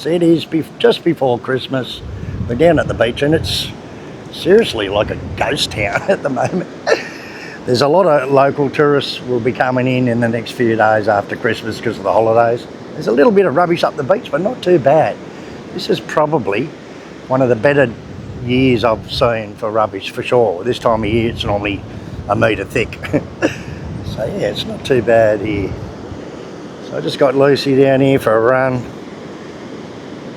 Christmas. It is just before Christmas. We're down at the beach and it's seriously like a ghost town at the moment. There's a lot of local tourists will be coming in the next few days after Christmas because of the holidays. There's a little bit of rubbish up the beach, but not too bad. This is probably one of the better years I've seen for rubbish, for sure. This time of year, it's normally a metre thick. So yeah, it's not too bad here. So I just got Lucy down here for a run.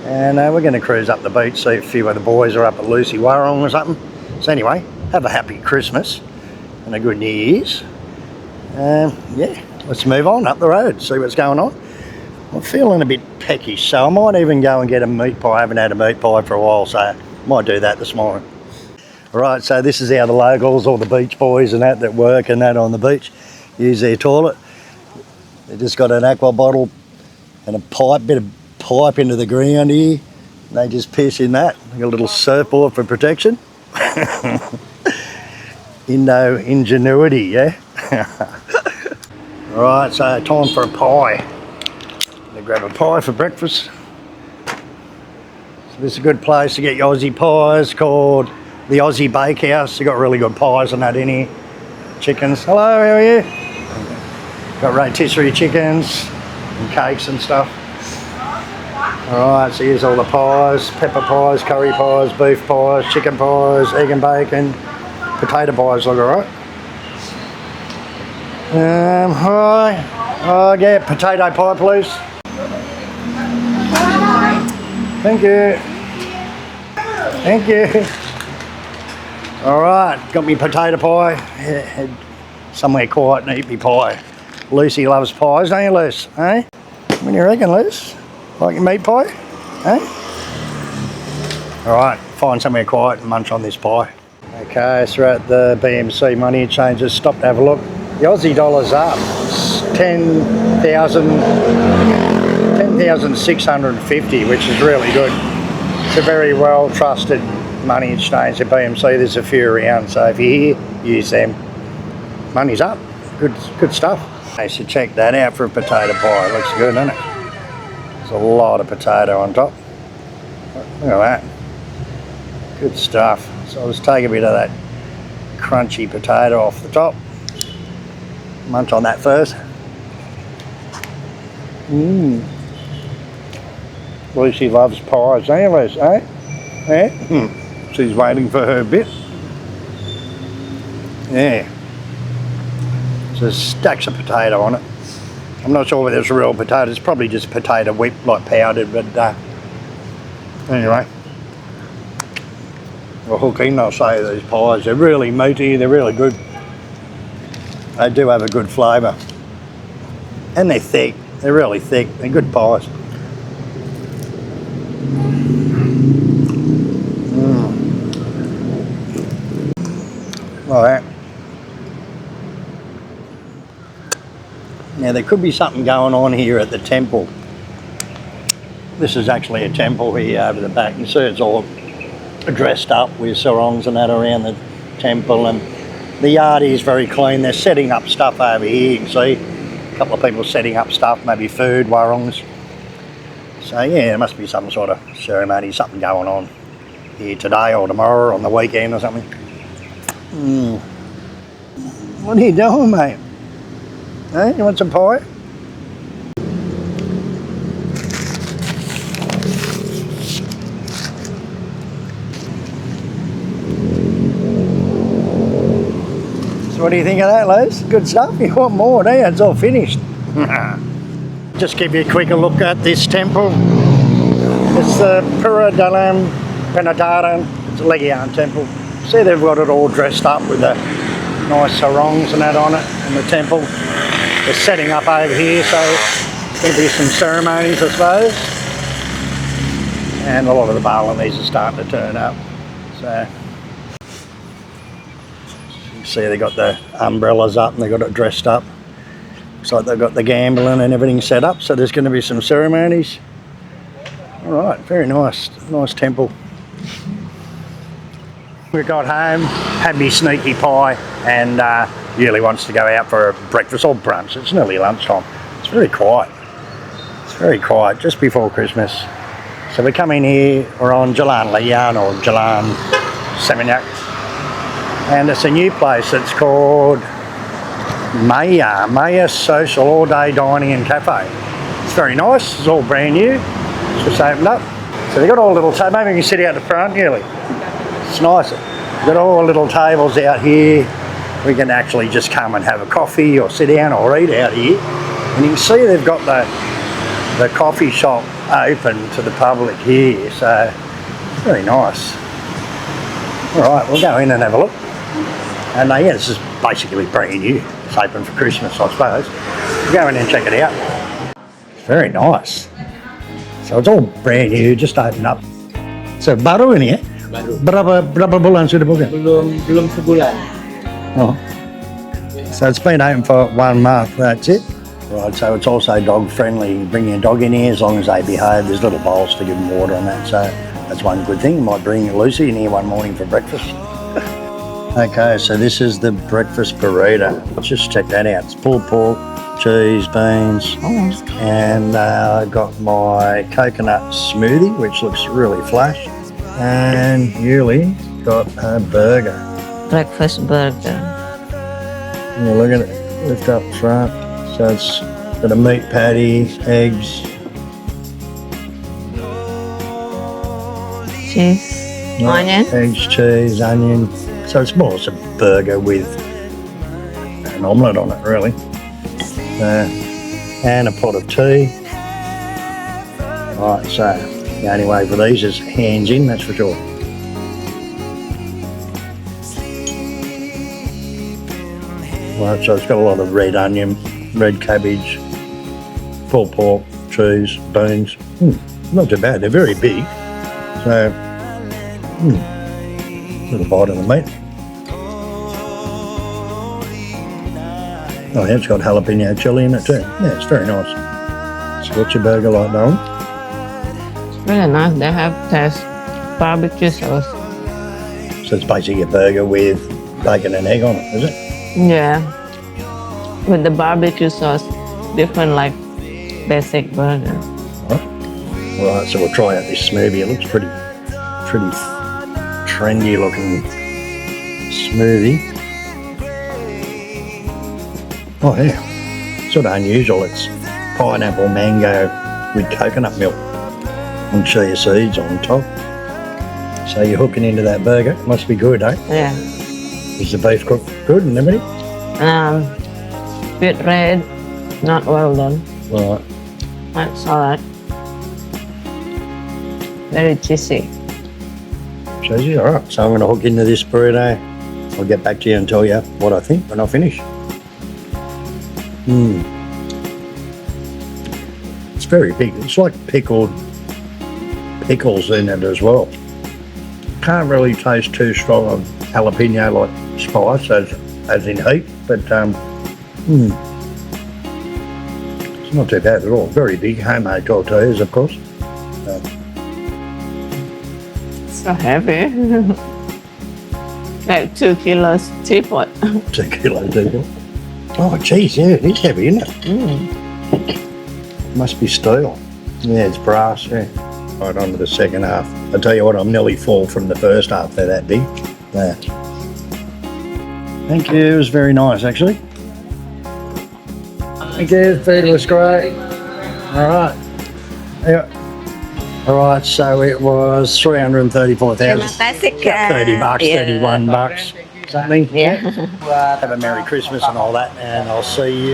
And we're going to cruise up the beach, see if a few of the boys are up at Lucy Warrong or something. So anyway, have a happy Christmas and a good New Year's. Yeah, let's move on up the road, see what's going on. I'm feeling a bit peckish, so I might even go and get a meat pie. I haven't had a meat pie for a while, so I might do that this morning. Right, so this is how the locals, all the beach boys and that work and that on the beach, use their toilet. They've just got an aqua bottle and a pipe, bit of pipe into the ground here. They just piss in that. They've got a little surfboard for protection. Ingenuity, yeah? Right, so time for a pie. Gonna grab a pie for breakfast. So this is a good place to get your Aussie pies, called the Aussie Bakehouse. They've got really good pies and that in here. Chickens. Hello, how are you? Got rotisserie chickens and cakes and stuff. Alright, so here's all the pies. Pepper pies, curry pies, beef pies, chicken pies, egg and bacon. Potato pies look alright. Hi. I'll get potato pie, please. Thank you. Thank you. Alright, got me potato pie. Head somewhere quiet and eat me pie. Lucy loves pies, don't you, Luce? Eh? What do you reckon, Luce? Like your meat pie? Eh? Alright, find somewhere quiet and munch on this pie. Okay, so we're at the BMC money exchanges. Stop to have a look. The Aussie dollar's up. It's 10,650, which is really good. It's a very well trusted money exchange at BMC. There's a few around, so if you're here, use them. Money's up. Good stuff. Okay, so check that out for a potato pie. It looks good, doesn't it? There's a lot of potato on top. Look at that. Good stuff. So I'll just take a bit of that crunchy potato off the top. Munch on that first. Lucy loves pies, don't you, Lucy? Eh? Eh? She's waiting for her bit. Yeah. So there's stacks of potato on it. I'm not sure whether it's real potato. It's probably just potato whipped, like powdered, but anyway. Well, hook in, I'll say, these pies. They're really meaty, they're really good. They do have a good flavour. And they're thick. They're really thick. They're good pies. Like that. Now there could be something going on here at the temple. This is actually a temple here over the back. You see it's all dressed up with sarongs and that around the temple, and the yard is very clean. They're setting up stuff over here. You can see a couple of people setting up stuff, maybe food, warongs. So yeah, there must be some sort of ceremony, something going on here today or tomorrow or on the weekend or something. What are you doing, mate? Hey, you want some pie? So what do you think of that, Liz? Good stuff? You want more, don't you? It's all finished. Just give you a quicker look at this temple. It's the Pura Dalam Penataran. It's a Legian temple. See, they've got it all dressed up with the nice sarongs and that on it, and the temple. They're setting up over here, so there's going to be some ceremonies, I suppose. And a lot of the Balinese are starting to turn up. So you can see they've got the umbrellas up and they've got it dressed up. Looks like they've got the gambling and everything set up, so there's going to be some ceremonies. All right, very nice, nice temple. We got home, had me sneaky pie, and Yuli wants to go out for a breakfast or brunch. It's nearly lunchtime. It's very quiet. It's very quiet, just before Christmas. So we come in here, we're on Jalan Lian or Jalan Seminyak, and it's a new place. It's called MIYA Social All Day Dining and Cafe. It's very nice, it's all brand new, it's just opened up. So they've got all little tables, maybe you can sit out the front, Yuli. It's nice. They've got all little tables out here. We can actually just come and have a coffee or sit down or eat out here. And you can see they've got the coffee shop open to the public here, so it's very nice. Alright, we'll go in and have a look. And yeah, this is basically brand new. It's open for Christmas, I suppose. We'll go in and check it out. It's very nice. So it's all brand new, just opened up. So baru ini ya? Baru. Berapa bulan sudah buka? Belum sebulan. Oh. So it's been open for 1 month, that's it. Right, so it's also dog friendly. Bring your dog in here as long as they behave. There's little bowls to give them water and that, so that's one good thing. You might bring Lucy in here one morning for breakfast. Okay, so this is the breakfast burrito. Let's just check that out. It's pulled pork, cheese, beans, and I've got my coconut smoothie, which looks really flash. And Yuli got a burger. Breakfast burger. Yeah, look at it, lift up front. So it's got a meat patty, eggs, Cheese, onion. eggs, cheese, onion. So it's more a burger with an omelette on it, really. And a pot of tea. Right, so the only way for these is hands in, that's for sure. Right, so it's got a lot of red onion, red cabbage, pulled pork, cheese, beans. Not too bad, they're very big. So, little bite of the meat. Oh yeah, it's got jalapeno chili in it too. Yeah, it's very nice. So what's your burger like, Darren? It's really nice. They have this barbecue sauce. So it's basically a burger with bacon and egg on it, is it? Yeah. With the barbecue sauce, different like basic burger. Right, so we'll try out this smoothie. It looks pretty trendy looking smoothie. Oh yeah, sort of unusual. It's pineapple mango with coconut milk and chia seeds on top. So you're hooking into that burger. Must be good, eh? Yeah. Is the beef cooked good and everything? Bit red, not well done. Right. Like salad. Very cheesy. Cheesy, all right. So I'm going to hook into this burrito. I'll get back to you and tell you what I think when I finish. It's very big. It's like pickles in it as well. Can't really taste too strong of jalapeno like spice as in heat, but it's not too bad at all. Very big, homemade tortillas, of course. So heavy. Like 2 kilos teapot. 2 kilo teapot. Oh, geez, yeah, it is heavy, isn't it? Must be steel. Yeah, it's brass, yeah. Right on to the second half. I tell you what, I'm nearly full from the first half. They're that big. There. Thank you. It was very nice, actually. Thank you. Food was great. All right. Yeah. All right. So it was 334,000. 30 bucks, 31 bucks, something. Yeah. Have a Merry Christmas and all that, and I'll see you.